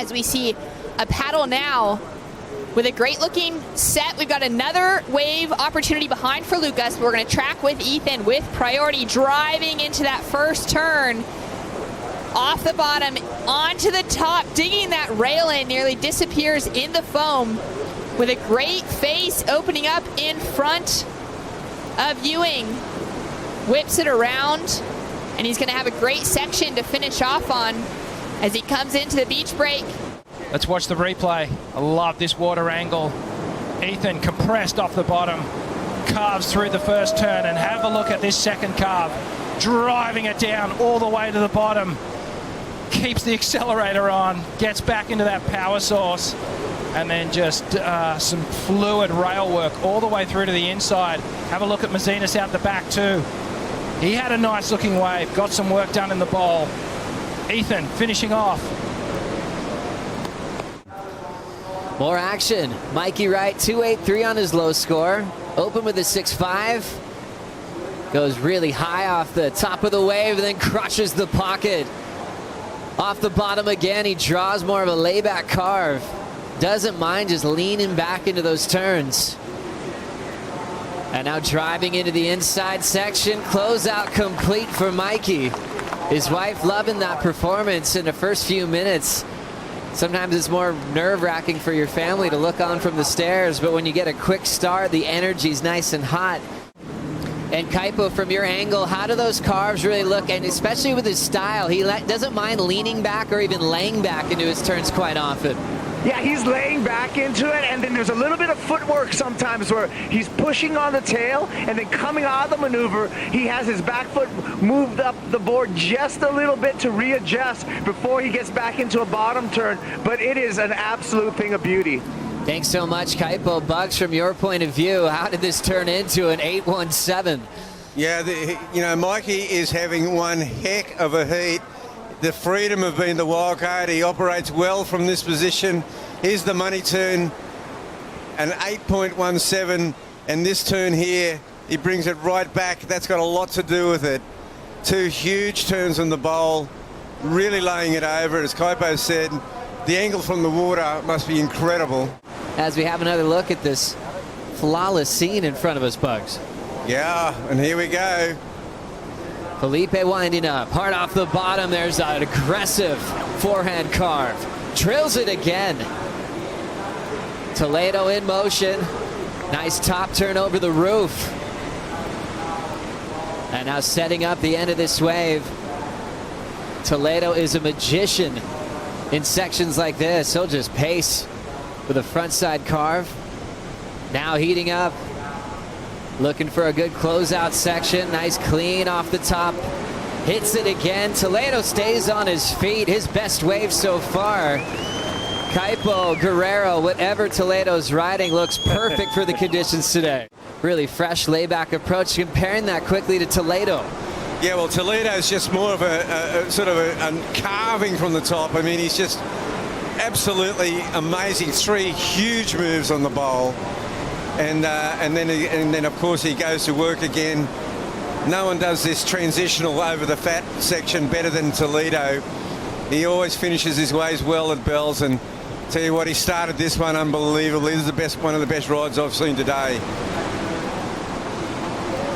as we see a paddle now with a great looking set. We've got another wave opportunity behind for Lucas. We're going to track with Ethan with priority, driving into that first turn. Off the bottom, onto the top, digging that rail in, nearly disappears in the foam with a great face opening up in front of Ewing. Whips it around, and he's going to have a great section to finish off on as he comes into the beach break. Let's watch the replay. I love this water angle. Ethan compressed off the bottom, carves through the first turn, and have a look at this second carve. Driving it down all the way to the bottom. Keeps the accelerator on, gets back into that power source, and then just some fluid rail work all the way through to the inside. Have a look at Mazinas out the back too. He had a nice looking wave, got some work done in the bowl. Ethan finishing off. More action. Mikey Wright, 2.83 on his low score. Open with a 6.5. Goes really high off the top of the wave and then crushes the pocket. Off the bottom again, he draws more of a layback carve. Doesn't mind just leaning back into those turns. And now driving into the inside section. Closeout complete for Mikey. His wife loving that performance in the first few minutes. Sometimes it's more nerve-wracking for your family to look on from the stairs, but when you get a quick start, the energy's nice and hot. And Kaipo, from your angle, how do those carves really look? And especially with his style, he doesn't mind leaning back or even laying back into his turns quite often. Yeah, he's laying back into it, and then there's a little bit of footwork sometimes where he's pushing on the tail, and then coming out of the maneuver, he has his back foot moved up the board just a little bit to readjust before he gets back into a bottom turn. But it is an absolute thing of beauty. Thanks so much, Kaipo. Bugs, from your point of view, how did this turn into an 8.17? Yeah, Mikey is having one heck of a heat. The freedom of being the wild card. He operates well from this position. Here's the money turn, an 8.17, and this turn here, he brings it right back. That's got a lot to do with it. Two huge turns on the bowl, really laying it over. As Kaipo said, the angle from the water must be incredible. As we have another look at this flawless scene in front of us, Bugs. Yeah, and here we go. Filipe winding up, hard off the bottom. There's an aggressive forehand carve. Drills it again. Toledo in motion. Nice top turn over the roof. And now setting up the end of this wave. Toledo is a magician in sections like this. He'll just pace with a frontside carve. Now heating up. Looking for a good closeout section. Nice clean off the top. Hits it again. Toledo stays on his feet. His best wave so far. Kaipo, Guerrero, whatever Toledo's riding looks perfect for the conditions today. Really fresh layback approach. Comparing that quickly to Toledo. Yeah, well, Toledo's just more of a sort of a carving from the top. I mean, he's just absolutely amazing. Three huge moves on the bowl. And then of course he goes to work again. No one does this transitional over the fat section better than Toledo. He always finishes his waves well at Bells, and tell you what, he started this one unbelievably. This is one of the best rides I've seen today.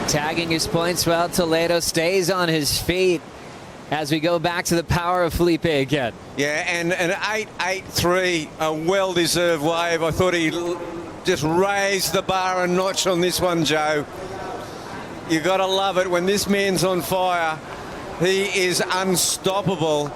Tagging his points well. Toledo stays on his feet as we go back to the power of Filipe again. Yeah, and an 8.83, a well-deserved wave. I thought he just raised the bar a notch on this one, Joe. You got to love it when this man's on fire. He is unstoppable,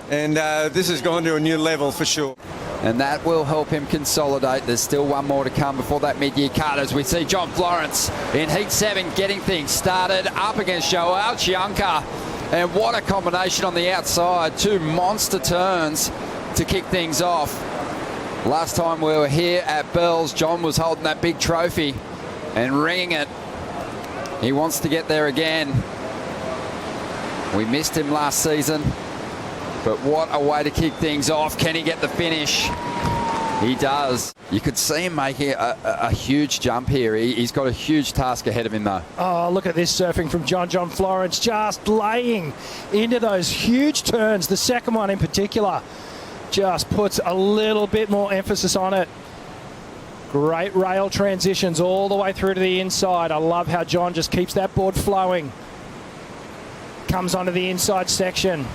and this has gone to a new level for sure. And that will help him consolidate. There's still one more to come before that mid-year cut as we see John Florence in Heat 7 getting things started up against Joao Chianca. And what a combination on the outside. Two monster turns to kick things off. Last time we were here at Bells, John was holding that big trophy and ringing it. He wants to get there again. We missed him last season, but what a way to kick things off. Can he get the finish? He does. You could see him making a huge jump here. He's got a huge task ahead of him, though. Oh, look at this surfing from John John Florence, just laying into those huge turns, the second one in particular. just puts a little bit more emphasis on it. Great rail transitions all the way through to the inside. I love how John just keeps that board flowing. Comes onto the inside section.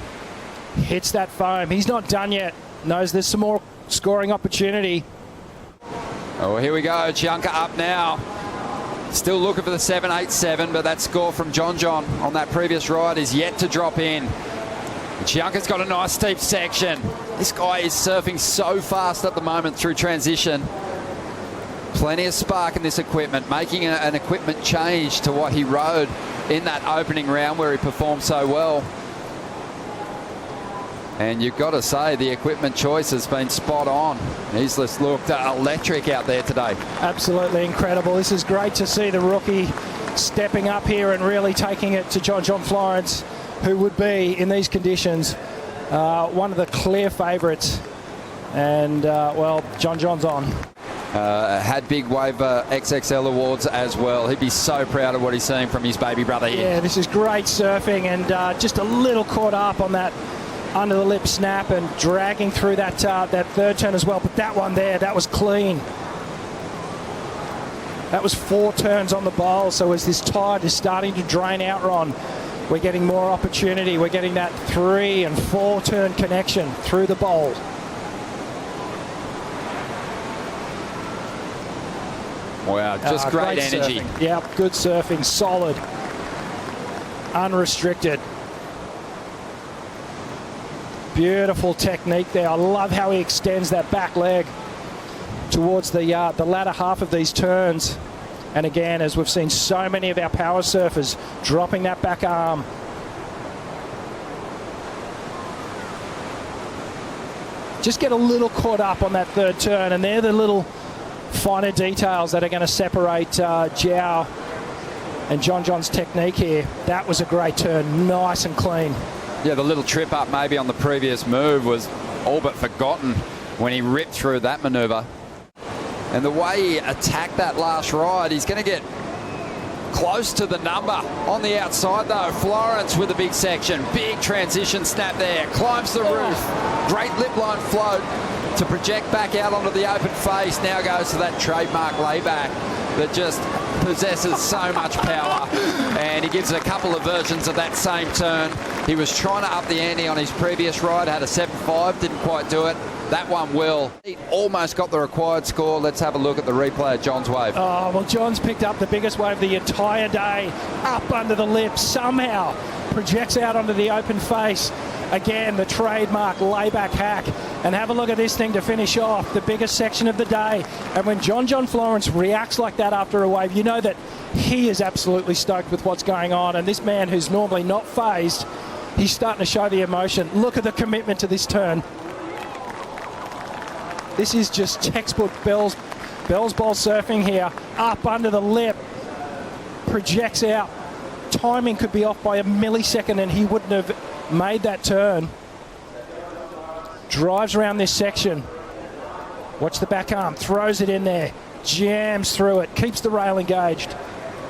Hits that foam. He's not done yet. Knows there's some more scoring opportunity. Oh, here we go. Chianca up now. Still looking for the 787, but that score from John John on that previous ride is yet to drop in. Chianca's got a nice steep section. This guy is surfing so fast at the moment through transition. Plenty of spark in this equipment, making an equipment change to what he rode in that opening round where he performed so well. And you've got to say the equipment choice has been spot on. He's just looked electric out there today. Absolutely incredible. This is great to see the rookie stepping up here and really taking it to John John Florence, who would be, in these conditions, one of the clear favourites. And, well, John John's on. Had big wave XXL awards as well. He'd be so proud of what he's seeing from his baby brother here. Yeah, this is great surfing, and just a little caught up on that under the lip snap and dragging through that that third turn as well. But that one there, that was clean. That was 4 turns on the bowl. So as this tide is starting to drain out, Ron, we're getting more opportunity. We're getting that 3 and 4 turn connection through the bowl. Wow, just great energy. Surfing. Yep, good surfing, solid, unrestricted. Beautiful technique there. I love how he extends that back leg towards the latter half of these turns. And again, as we've seen so many of our power surfers dropping that back arm. Just get a little caught up on that third turn, and they're the little finer details that are going to separate Joao and John John's technique here. That was a great turn, nice and clean. Yeah, the little trip up maybe on the previous move was all but forgotten when he ripped through that manoeuvre. And the way he attacked that last ride, he's going to get close to the number. On the outside though, Florence with a big section. Big transition snap there. Climbs the roof. Great lip line float to project back out onto the open face. Now goes to that trademark layback that just possesses so much power. And he gives a couple of versions of that same turn. He was trying to up the ante on his previous ride, had a 7.5, didn't quite do it. That one will. He almost got the required score. Let's have a look at the replay of John's wave. Oh, well, John's picked up the biggest wave the entire day, up under the lip, somehow projects out onto the open face. Again, the trademark layback hack. And have a look at this thing to finish off, the biggest section of the day. And when John John Florence reacts like that after a wave, you know that he is absolutely stoked with what's going on. And this man who's normally not phased, he's starting to show the emotion. Look at the commitment to this turn. This is just textbook Bell's ball surfing here. Up under the lip, projects out. Timing could be off by a millisecond and he wouldn't have made that turn. Drives around this section. Watch the back arm, throws it in there, jams through it, keeps the rail engaged.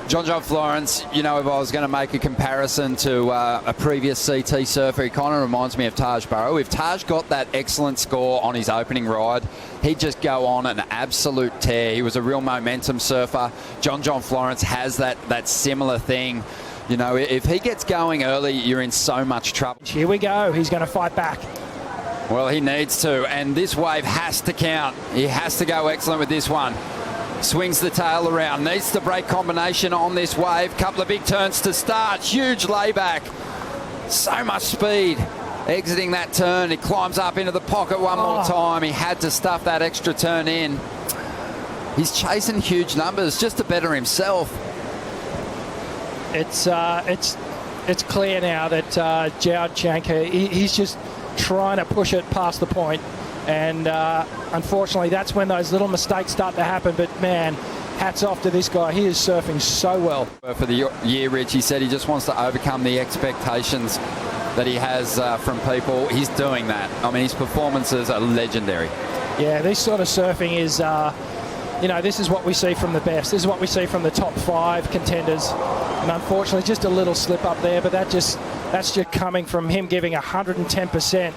John John Florence, you know, if I was going to make a comparison to a previous CT surfer, he kind of reminds me of Taj Burrow. If Taj got that excellent score on his opening ride, he'd just go on an absolute tear. He was a real momentum surfer. John John Florence has that similar thing. You know, if he gets going early, you're in so much trouble. Here we go. He's going to fight back. Well, he needs to, and this wave has to count. He has to go excellent with this one. Swings the tail around, needs the brake combination on this wave. Couple of big turns to start, huge layback. So much speed. Exiting that turn, he climbs up into the pocket one more time. He had to stuff that extra turn in. He's chasing huge numbers just to better himself. It's clear now that Joao Chianca, he's just trying to push it past the point. And unfortunately, that's when those little mistakes start to happen. But, man, hats off to this guy. He is surfing so well. For the year, Rich, he said he just wants to overcome the expectations that he has from people. He's doing that. I mean, his performances are legendary. Yeah, this sort of surfing is, you know, this is what we see from the best. This is what we see from the top 5 contenders. And unfortunately, just a little slip up there. But that's just coming from him giving 110%.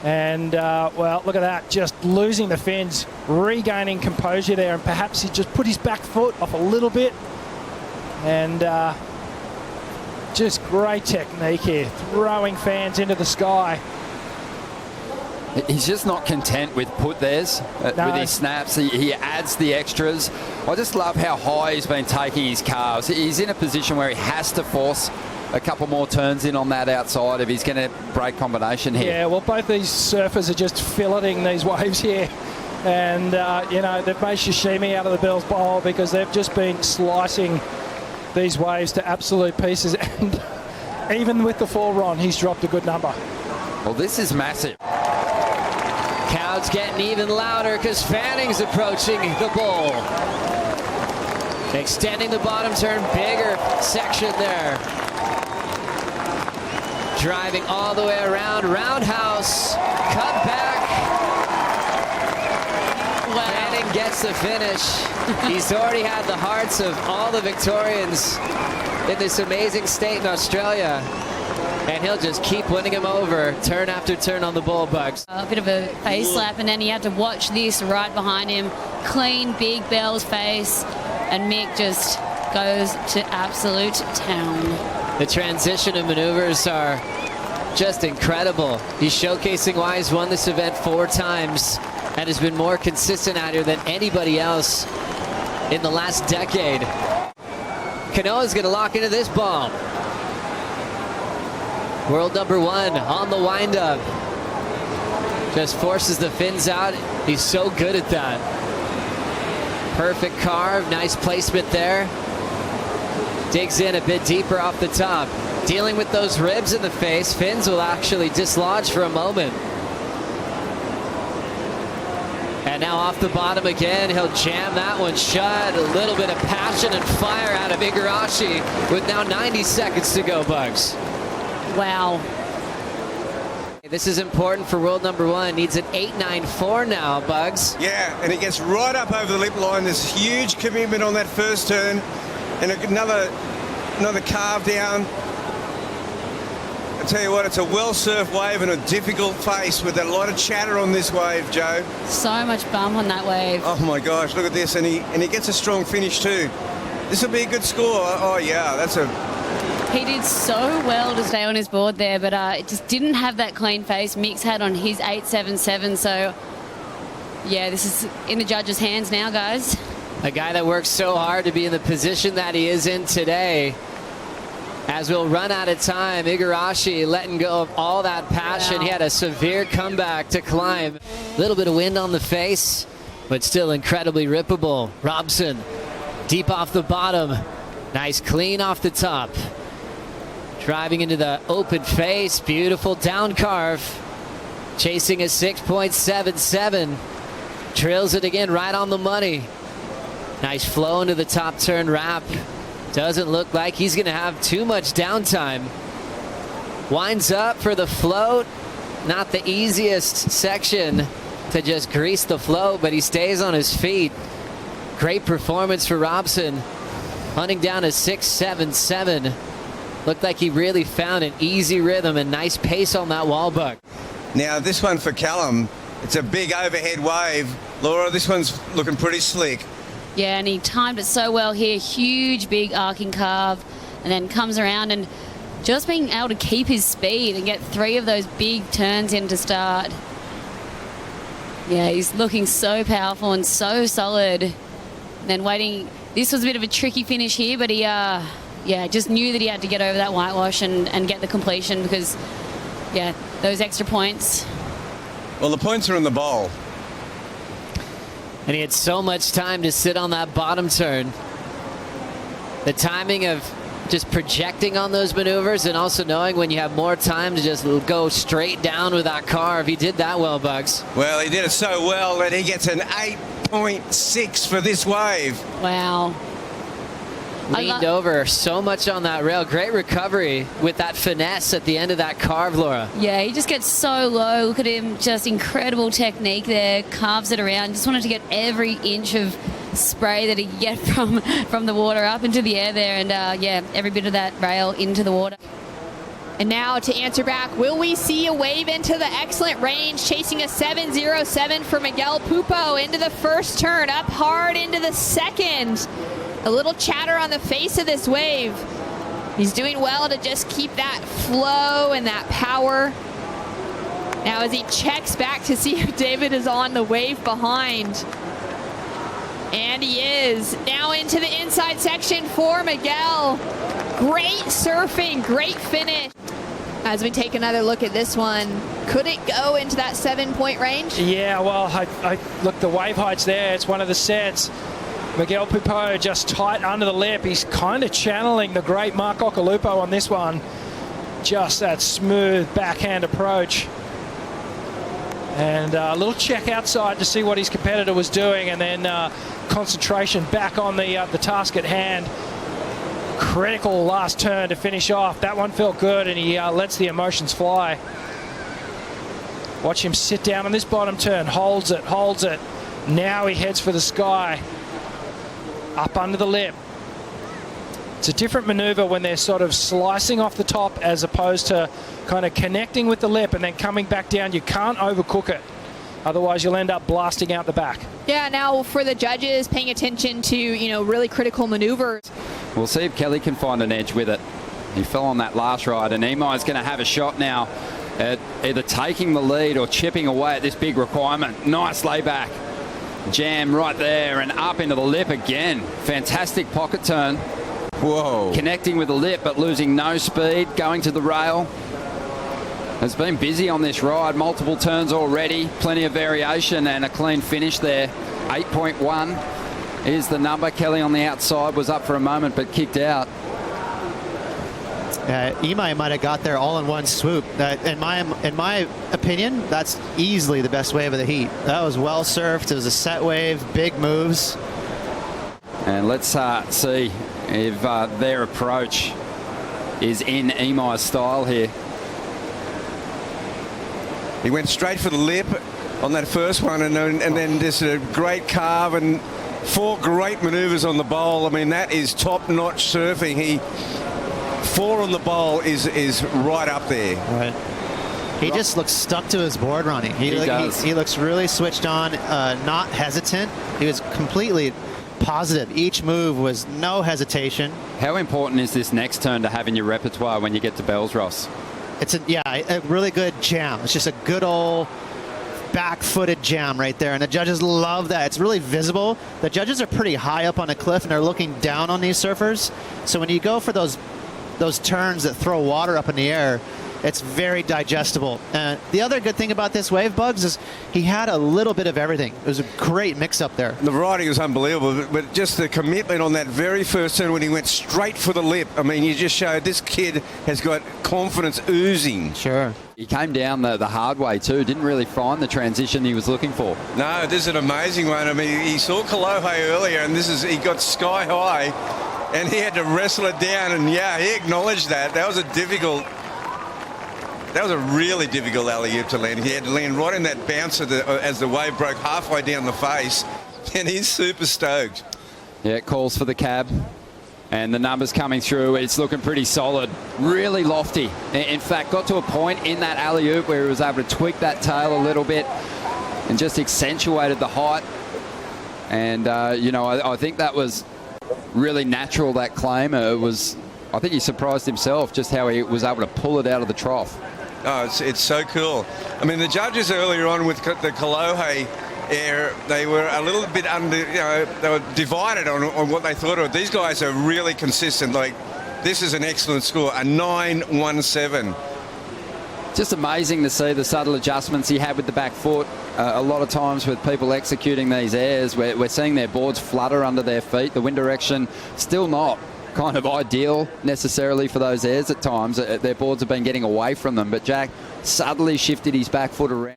And, well, look at that. Just losing the fins, regaining composure there, and perhaps he just put his back foot off a little bit. And just great technique here, throwing fans into the sky. He's just not content with put theirs with his snaps. He adds the extras. I just love how high he's been taking his calves. He's in a position where he has to force a couple more turns in on that outside if he's going to break combination here. Yeah, well, both these surfers are just filleting these waves here. And, you know, they've made sashimi out of the Bell's Bowl because they've just been slicing these waves to absolute pieces. And even with the 4-ron, he's dropped a good number. Well, this is massive. Crowd's getting even louder because Fanning's approaching the bowl. Extending the bottom turn, bigger section there. Driving all the way around, roundhouse, cut back. Fanning gets the finish. He's already had the hearts of all the Victorians in this amazing state in Australia. And he'll just keep winning him over turn after turn on the bull bugs. A bit of a face slap, and then he had to watch this right behind him. Clean Big Bell's face, and Mick just goes to absolute town. The transition and maneuvers are just incredible. He's showcasing why he's won this event 4 times and has been more consistent out here than anybody else in the last decade. Kanoa's going to lock into this bomb. World number 1 on the windup. Just forces the fins out. He's so good at that. Perfect carve, nice placement there. Digs in a bit deeper off the top. Dealing with those ribs in the face, fins will actually dislodge for a moment. And now off the bottom again, he'll jam that one shut. A little bit of passion and fire out of Igarashi with now 90 seconds to go, Bugs. Wow. This is important for world number 1. Needs an 8.94 now, Bugs. Yeah, and he gets right up over the lip line. There's huge commitment on that first turn. And another carve down. I tell you what, it's a well-surfed wave and a difficult face with a lot of chatter on this wave, Joe. So much bump on that wave. Oh my gosh, look at this. And he gets a strong finish too. This will be a good score. Oh yeah, that's a... He did so well to stay on his board there, but it just didn't have that clean face Mick's had on his 8.77. So, yeah, this is in the judges' hands now, guys. A guy that works so hard to be in the position that he is in today. As we'll run out of time, Igarashi letting go of all that passion. Wow. He had a severe comeback to climb. A little bit of wind on the face, but still incredibly rippable. Robson, deep off the bottom. Nice clean off the top. Driving into the open face, beautiful down carve. Chasing a 6.77. Drills it again right on the money. Nice flow into the top turn wrap. Doesn't look like he's going to have too much downtime. Winds up for the float. Not the easiest section to just grease the float, but he stays on his feet. Great performance for Robson. Hunting down a 6.77. Looked like he really found an easy rhythm and nice pace on that wall buck. Now this one for Callum, it's a big overhead wave. Laura, this one's looking pretty slick. Yeah, and he timed it so well here. Huge, big arcing carve, and then comes around and just being able to keep his speed and get 3 of those big turns in to start. Yeah, he's looking so powerful and so solid. And then waiting. This was a bit of a tricky finish here, but he just knew that he had to get over that whitewash and get the completion because, yeah, those extra points. Well, the points are in the bowl. And he had so much time to sit on that bottom turn. The timing of just projecting on those maneuvers and also knowing when you have more time to just go straight down with that carve. He did that well, Bugs. Well, he did it so well that he gets an 8.6 for this wave. Wow. Leaned over so much on that rail. Great recovery with that finesse at the end of that carve, Laura. Yeah, he just gets so low. Look at him, just incredible technique there. Carves it around. Just wanted to get every inch of spray that he could get from the water up into the air there. And, yeah, every bit of that rail into the water. And now to answer back, will we see a wave into the excellent range, chasing a 7.07 for Miguel Pupo into the first turn, up hard into the second. A little chatter on the face of this wave. He's doing well to just keep that flow and that power. Now as he checks back to see if David is on the wave behind. And he is. Now into the inside section for Miguel. Great surfing, great finish. As we take another look at this one, could it go into that 7-point range? Yeah, well, I look, the wave height's there. It's one of the sets. Miguel Pupo just tight under the lip. He's kind of channeling the great Mark Occhilupo on this one. Just that smooth backhand approach. And a little check outside to see what his competitor was doing, and then concentration back on the task at hand. Critical last turn to finish off. That one felt good, and he lets the emotions fly. Watch him sit down on this bottom turn. Holds it, holds it. Now he heads for the sky. Up under the lip. It's a different maneuver when they're sort of slicing off the top as opposed to kind of connecting with the lip and then coming back down. You can't overcook it. Otherwise, you'll end up blasting out the back. Yeah, now for the judges, paying attention to, you know, really critical maneuvers. We'll see if Kelly can find an edge with it. He fell on that last ride, and Imai's going to have a shot now at either taking the lead or chipping away at this big requirement. Nice layback. Jam right there and up into the lip again. Fantastic pocket turn. Whoa. Connecting with the lip but losing no speed, going to the rail. Has been busy on this ride, multiple turns already, plenty of variation and a clean finish there. 8.1 is the number. Kelly on the outside was up for a moment but kicked out. Imai might have got there all in one swoop. In my opinion, that's easily the best wave of the heat. That was well surfed. It was a set wave, big moves. And let's see if their approach is in Imai's style here. He went straight for the lip on that first one, and then just a great carve and 4 great maneuvers on the bowl. I mean, that is top-notch surfing. 4 on the bowl is right up there. Right. He just looks stuck to his board running. He does. He looks really switched on, not hesitant. He was completely positive. Each move was no hesitation. How important is this next turn to have in your repertoire when you get to Bells, Ross? It's a really good jam. It's just a good old back-footed jam right there, and the judges love that. It's really visible. The judges are pretty high up on a cliff, and they're looking down on these surfers. So when you go for those turns that throw water up in the air, it's very digestible. And the other good thing about this wave, Bugs, is he had a little bit of everything. It was a great mix up there. The riding was unbelievable, but just the commitment on that very first turn when he went straight for the lip. I mean, you just showed this kid has got confidence oozing. Sure. He came down the hard way too. Didn't really find the transition he was looking for. No, this is an amazing one. I mean, he saw Kalohe earlier, and he got sky high, and he had to wrestle it down. And yeah, he acknowledged that. That was a really difficult alley-oop to land. He had to land right in that bounce as the wave broke halfway down the face, and he's super stoked. Yeah, it calls for the cab, and the numbers coming through. It's looking pretty solid, really lofty. In fact, got to a point in that alley-oop where he was able to tweak that tail a little bit and just accentuated the height. And, I think that was really natural, that claim. I think he surprised himself just how he was able to pull it out of the trough. Oh, it's so cool. I mean, the judges earlier on with the Kalohe air, they were a little bit they were divided on what they thought of. These guys are really consistent. Like, this is an excellent score, a 9.17. Just amazing to see the subtle adjustments he had with the back foot. A lot of times with people executing these airs, we're seeing their boards flutter under their feet. The wind direction still not kind of ideal necessarily for those airs at times. Their boards have been getting away from them, but Jack subtly shifted his back foot around.